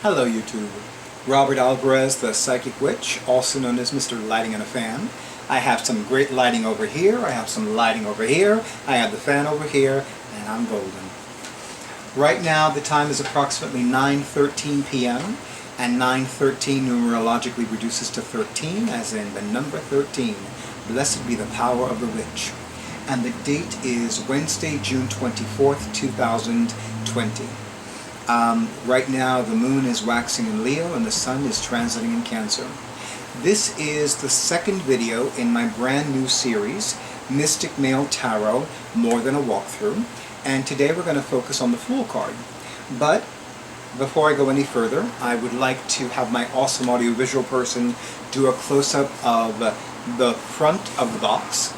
Hello YouTube. Robert Alvarez, the Psychic Witch, also known as Mr. Lighting and a Fan. I have some great lighting over here, I have some lighting over here, I have the fan over here, and I'm golden. Right now the time is approximately 9:13 p.m. and 9:13 numerologically reduces to 13, as in the number 13. Blessed be the power of the witch. And the date is Wednesday, June 24th, 2020. Right now the moon is waxing in Leo and the sun is transiting in Cancer. This is the second video in my brand new series, Mystic Male Tarot, More Than a Walkthrough, and today we're going to focus on the Fool card. But before I go any further, I would like to have my awesome audiovisual person do a close-up of the front of the box.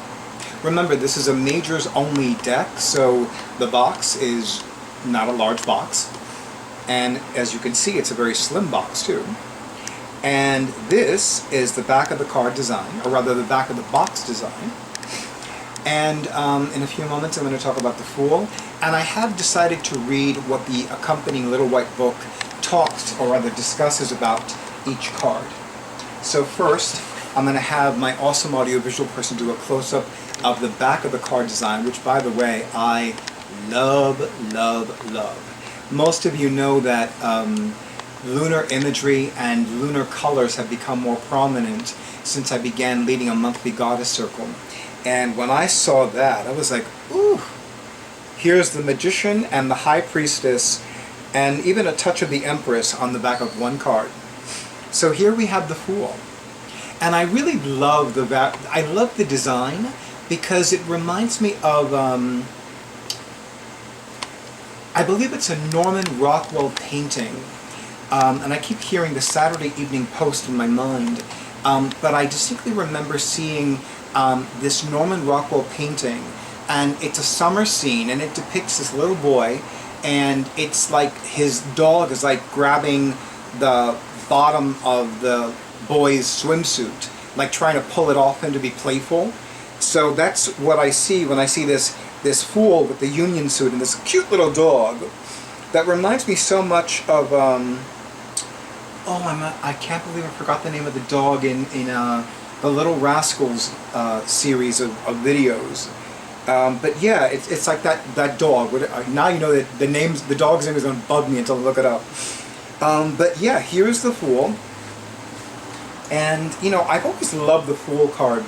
Remember, this is a majors only deck, so the box is not a large box. And as you can see, it's a very slim box too. And this is the back of the card design, or rather the back of the box design. And in a few moments I'm going to talk about the Fool. And I have decided to read what the accompanying little white book talks, or rather discusses, about each card. So first, I'm going to have my awesome audiovisual person do a close-up of the back of the card design, which, by the way, I love, love, love. Most of you know that lunar imagery and lunar colors have become more prominent since I began leading a monthly goddess circle. And when I saw that, I was like, ooh, here's the Magician and the High Priestess, and even a touch of the Empress on the back of one card. So here we have the Fool. And I really love the design, because it reminds me of, I believe it's a Norman Rockwell painting, and I keep hearing the Saturday Evening Post in my mind, but I distinctly remember seeing this Norman Rockwell painting, and it's a summer scene, and it depicts this little boy, and it's like his dog is like grabbing the bottom of the boy's swimsuit, like trying to pull it off him to be playful. So that's what I see when I see this Fool with the union suit and this cute little dog. That reminds me so much of I can't believe I forgot the name of the dog in the Little Rascals series of videos. But yeah, it's like that dog. Now you know that the dog's name is going to bug me until I look it up. But yeah, here's the Fool. And you know, I've always loved the Fool card,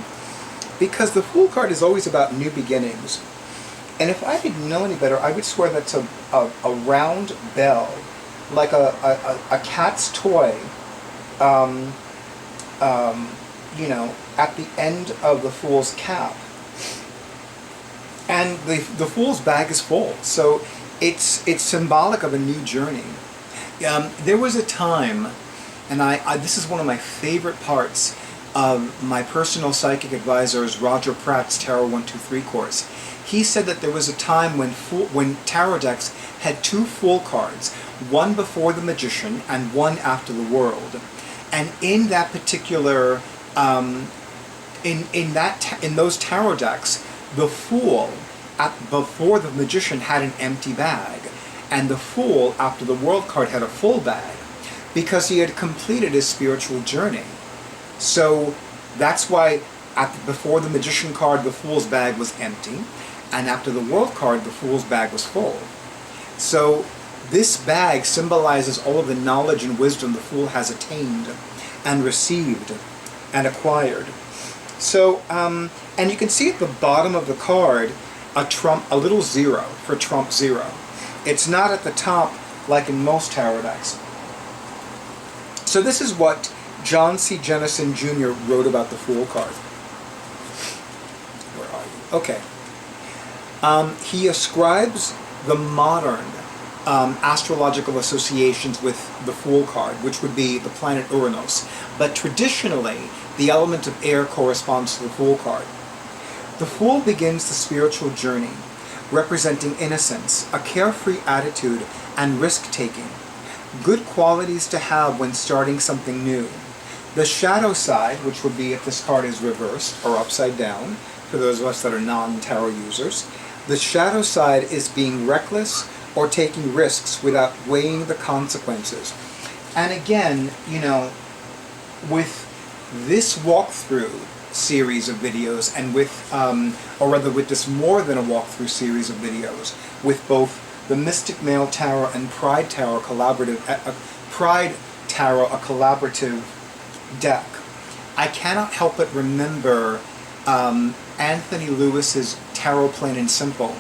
because the Fool card is always about new beginnings. And if I didn't know any better, I would swear that's a round bell, like a cat's toy, you know, at the end of the Fool's cap. And the Fool's bag is full, so it's symbolic of a new journey. There was a time, and this is one of my favorite parts of my personal psychic advisor's Roger Pratt's Tarot 123 course. He said that there was a time when tarot decks had two Fool cards, one before the Magician and one after the World. And in that particular, in those tarot decks, the Fool before the Magician had an empty bag, and the Fool after the World card had a full bag, because he had completed his spiritual journey. So that's why before the Magician card, the Fool's bag was empty, and after the World card, the Fool's bag was full. So this bag symbolizes all of the knowledge and wisdom the Fool has attained and received and acquired. So, and you can see at the bottom of the card a little zero for trump zero. It's not at the top like in most tarot decks. So this is what John C. Jennison Jr. wrote about the Fool card. Where are you? Okay. He ascribes the modern astrological associations with the Fool card, which would be the planet Uranus. But traditionally, the element of air corresponds to the Fool card. The Fool begins the spiritual journey, representing innocence, a carefree attitude, and risk-taking. Good qualities to have when starting something new. The shadow side, which would be if this card is reversed or upside down, for those of us that are non-tarot users, the shadow side is being reckless or taking risks without weighing the consequences. And again, you know, with this walkthrough series of videos, and with, or rather with this more than a walkthrough series of videos, with both the Mystic Male Tarot and Pride Tarot a collaborative deck, I cannot help but remember Anthony Lewis's Tarot Plain and Simple.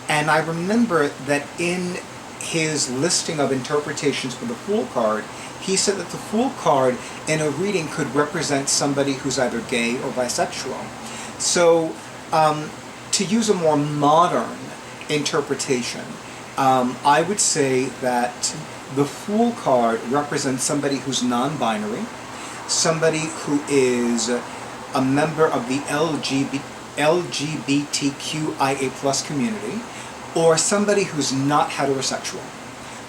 And I remember that in his listing of interpretations for the Fool card, he said that the Fool card in a reading could represent somebody who's either gay or bisexual. So, to use a more modern interpretation, I would say that the Fool card represents somebody who's non-binary, somebody who is a member of the LGBTQIA+ community, or somebody who's not heterosexual.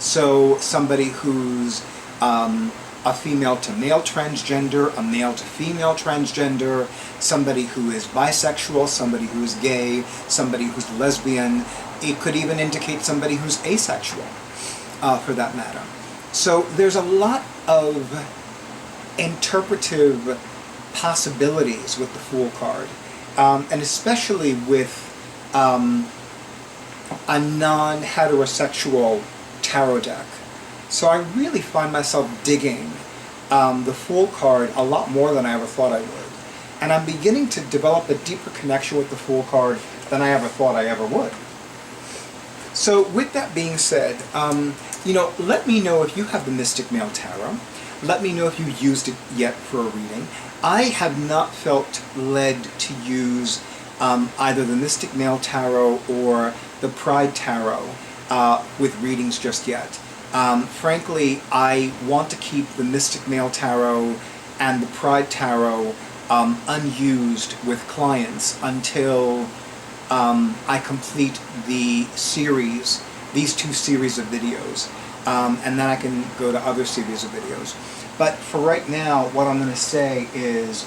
So somebody who's a female to male transgender, a male to female transgender, somebody who is bisexual, somebody who is gay, somebody who's lesbian. It could even indicate somebody who's asexual, for that matter. So there's a lot of interpretive possibilities with the Fool card, and especially with a non-heterosexual tarot deck. So I really find myself digging the Fool card a lot more than I ever thought I would. And I'm beginning to develop a deeper connection with the Fool card than I ever thought I ever would. So with that being said, you know, let me know if you have the Mystic Male Tarot. Let me know if you used it yet for a reading. I have not felt led to use either the Mystic Male Tarot or the Pride Tarot with readings just yet. Frankly, I want to keep the Mystic Male Tarot and the Pride Tarot unused with clients until I complete the series, these two series of videos, and then I can go to other series of videos. But for right now, what I'm going to say is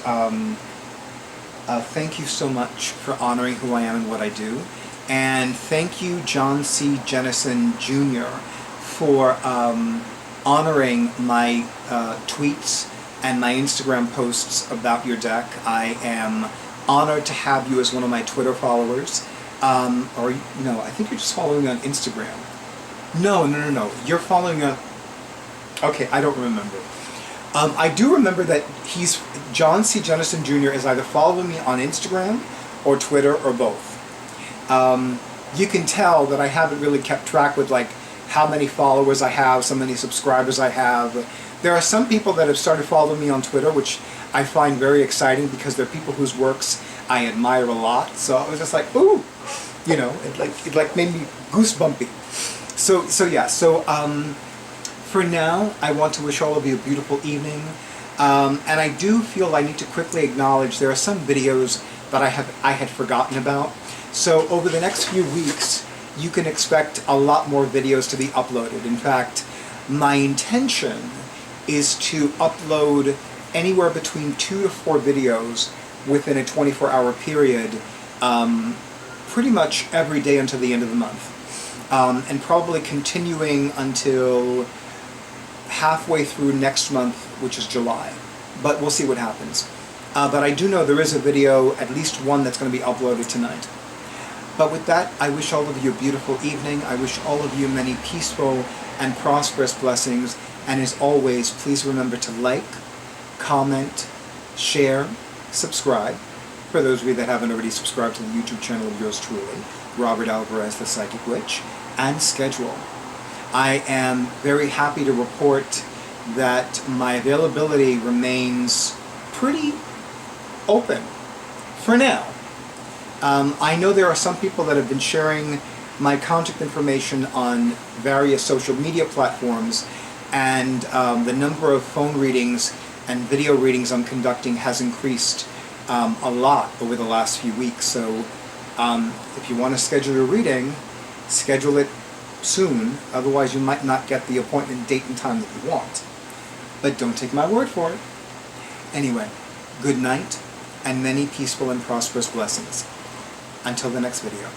thank you so much for honoring who I am and what I do. And thank you, John C. Jennison Jr., for honoring my tweets and my Instagram posts about your deck. I am honored to have you as one of my Twitter followers. Or, no, I think you're just following me on Instagram. No. You're following me on... Okay, I don't remember. I do remember that John C. Jennison Jr. is either following me on Instagram or Twitter or both. You can tell that I haven't really kept track with like how many followers I have, so many subscribers I have. There are some people that have started following me on Twitter, which I find very exciting because they're people whose works I admire a lot. So I was just like, ooh, you know, it made me goosebumpy. So for now, I want to wish all of you a beautiful evening. And I do feel I need to quickly acknowledge there are some videos that I had forgotten about. So over the next few weeks, you can expect a lot more videos to be uploaded. In fact, my intention is to upload anywhere between 2 to 4 videos within a 24-hour period, pretty much every day until the end of the month. And probably continuing until halfway through next month, which is July. But we'll see what happens. But I do know there is a video, at least one, that's going to be uploaded tonight. But with that, I wish all of you a beautiful evening. I wish all of you many peaceful and prosperous blessings. And as always, please remember to like, comment, share, subscribe. For those of you that haven't already subscribed to the YouTube channel of yours truly, Robert Alvarez, the Psychic Witch, and schedule. I am very happy to report that my availability remains pretty open for now. I know there are some people that have been sharing my contact information on various social media platforms, and the number of phone readings and video readings I'm conducting has increased a lot over the last few weeks. So if you want to schedule a reading, schedule it soon, otherwise you might not get the appointment date and time that you want. But don't take my word for it. Anyway, good night, and many peaceful and prosperous blessings. Until the next video.